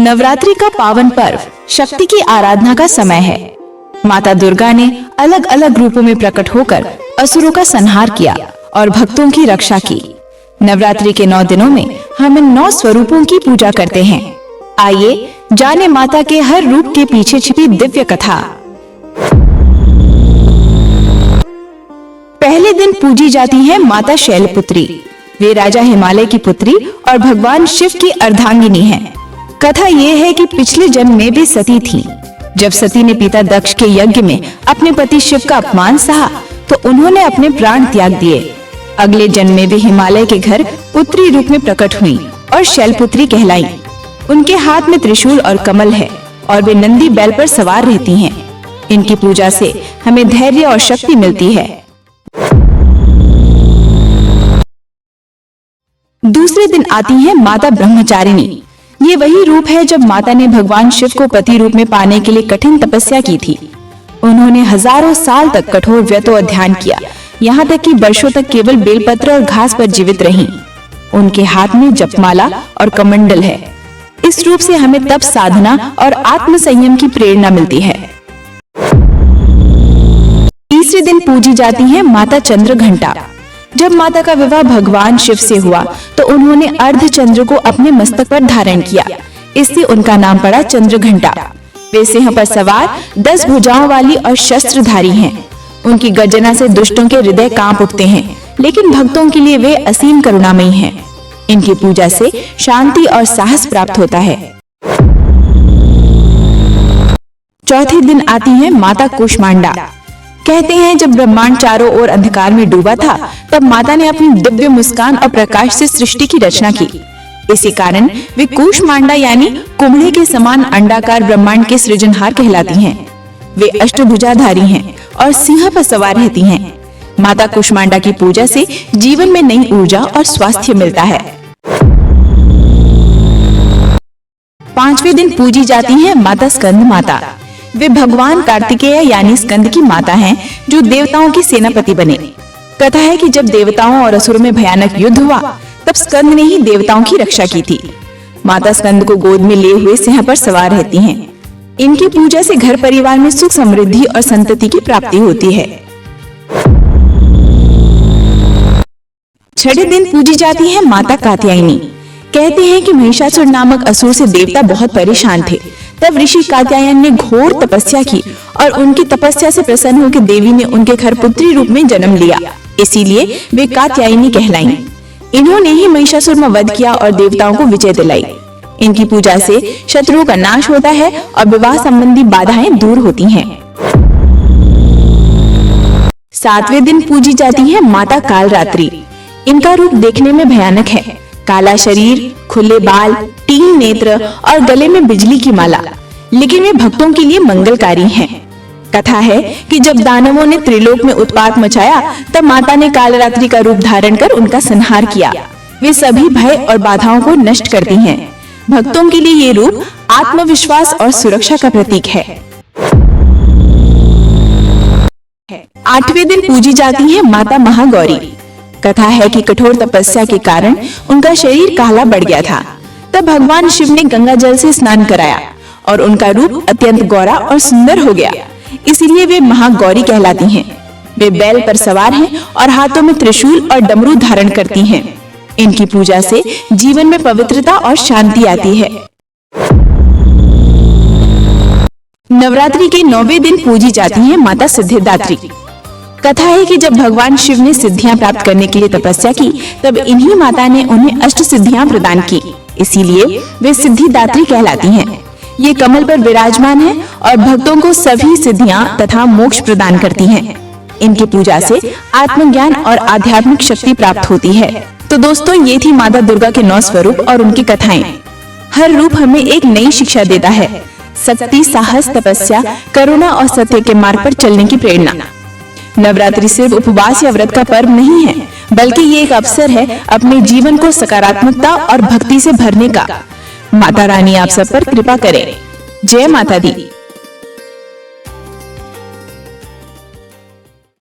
नवरात्रि का पावन पर्व शक्ति की आराधना का समय है। माता दुर्गा ने अलग अलग रूपों में प्रकट होकर असुरों का संहार किया और भक्तों की रक्षा की। नवरात्रि के 9 दिनों में हम इन 9 स्वरूपों की पूजा करते हैं। आइए जाने माता के हर रूप के पीछे छिपी दिव्य कथा। पहले दिन पूजी जाती है माता शैलपुत्री। वे राजा हिमालय की पुत्री और भगवान शिव की अर्धांगिनी हैं। कथा ये है कि पिछले जन्म में वे सती थीं। जब सती ने पिता दक्ष के यज्ञ में अपने पति शिव का अपमान सहा तो उन्होंने अपने प्राण त्याग दिए। अगले जन्म में वे हिमालय के घर पुत्री रूप में प्रकट हुई और शैलपुत्री कहलाई। उनके हाथ में त्रिशूल और कमल है और वे नंदी बैल पर सवार रहती हैं। इनकी पूजा से हमें धैर्य और शक्ति मिलती है। दूसरे दिन आती है माता ब्रह्मचारिणी। ये वही रूप है जब माता ने भगवान शिव को पति रूप में पाने के लिए कठिन तपस्या की थी। उन्होंने हजारों साल तक कठोर व्रत और ध्यान किया, यहाँ तक कि वर्षों तक केवल बेलपत्र और घास पर जीवित रहीं। उनके हाथ में जपमाला और कमंडल है। इस रूप से हमें तप साधना और आत्म संयम की प्रेरणा मिलती है। तीसरे दिन पूजी जाती है माता चंद्रघंटा। जब माता का विवाह भगवान शिव से हुआ तो उन्होंने अर्धचंद्र को अपने मस्तक पर धारण किया। इससे उनका नाम पड़ा चंद्रघंटा। वे सिंह पर सवार 10 भुजाओं वाली और शस्त्रधारी हैं। उनकी गर्जना से दुष्टों के हृदय कांप उठते हैं, लेकिन भक्तों के लिए वे असीम करुणामयी हैं। इनकी पूजा से शांति और साहस प्राप्त होता है। चौथे दिन आती है माता कूष्मांडा। कहते हैं जब ब्रह्मांड चारों ओर अंधकार में डूबा था तब माता ने अपनी दिव्य मुस्कान और प्रकाश से सृष्टि की रचना की। इसी कारण वे कूष्मांडा यानी कुम्भे के समान अंडाकार ब्रह्मांड के सृजनहार कहलाती हैं। वे अष्टभुजाधारी हैं और सिंह पर सवार रहती हैं। माता कूष्मांडा की पूजा से जीवन में नई ऊर्जा और स्वास्थ्य मिलता है। 5वें दिन पूजी जाती है माता स्कंद माता। वे भगवान कार्तिकेय यानी स्कंद की माता हैं, जो देवताओं की सेनापति बने। कथा है कि जब देवताओं और असुरों में भयानक युद्ध हुआ तब स्कंद ने ही देवताओं की रक्षा की थी। माता स्कंद को गोद में लिए हुए सिंह पर सवार रहती हैं। इनकी पूजा से घर परिवार में सुख समृद्धि और संतति की प्राप्ति होती है। 6ठे दिन पूजी जाती है माता कात्यायनी। कहते हैं कि महिषासुर नामक असुर से देवता बहुत परेशान थे। तब ऋषि कात्यायन ने घोर तपस्या की और उनकी तपस्या से प्रसन्न होकर देवी ने उनके घर पुत्री रूप में जन्म लिया। इसीलिए वे कात्यायनी कहलाईं। इन्होंने ही महिषासुर में वध किया और देवताओं को विजय दिलाई। इनकी पूजा से शत्रुओं का नाश होता है और विवाह संबंधी बाधाएं दूर होती हैं। 7वें दिन पूजी जाती है माता कालरात्रि। इनका रूप देखने में भयानक है। काला शरीर, खुले बाल, 3 नेत्र और गले में बिजली की माला, लेकिन वे भक्तों के लिए मंगलकारी हैं। कथा है कि जब दानवों ने त्रिलोक में उत्पात मचाया तब माता ने कालरात्रि का रूप धारण कर उनका संहार किया। वे सभी भय और बाधाओं को नष्ट करती हैं। भक्तों के लिए ये रूप आत्मविश्वास और सुरक्षा का प्रतीक है। 8वें दिन पूजी जाती है माता महागौरी। कथा है कि कठोर तपस्या के कारण उनका शरीर काला पड़ गया था। तब भगवान शिव ने गंगा जल से स्नान कराया और उनका रूप अत्यंत गौरा और सुंदर हो गया। इसीलिए वे महागौरी कहलाती हैं। वे बैल पर सवार हैं और हाथों में त्रिशूल और डमरू धारण करती हैं। इनकी पूजा से जीवन में पवित्रता और शांति आती है। नवरात्रि के 9वें दिन पूजी जाती है माता सिद्धिदात्री। कथा है कि जब भगवान शिव ने सिद्धियां प्राप्त करने के लिए तपस्या की तब इन्हीं माता ने उन्हें अष्ट सिद्धियां प्रदान की। इसीलिए वे सिद्धिदात्री कहलाती हैं। ये कमल पर विराजमान है और भक्तों को सभी सिद्धियां तथा मोक्ष प्रदान करती हैं। इनकी पूजा से आत्मज्ञान और आध्यात्मिक शक्ति प्राप्त होती है। तो दोस्तों, ये थी माता दुर्गा के 9 स्वरूप और उनकी कथाएं। हर रूप हमें एक नई शिक्षा देता है। शक्ति, साहस, तपस्या, करुणा और सत्य के मार्ग पर चलने की प्रेरणा। नवरात्रि सिर्फ उपवास या व्रत का पर्व नहीं है, बल्कि ये एक अवसर है अपने जीवन को सकारात्मकता और भक्ति से भरने का। माता रानी आप सब पर कृपा करे। जय माता दी।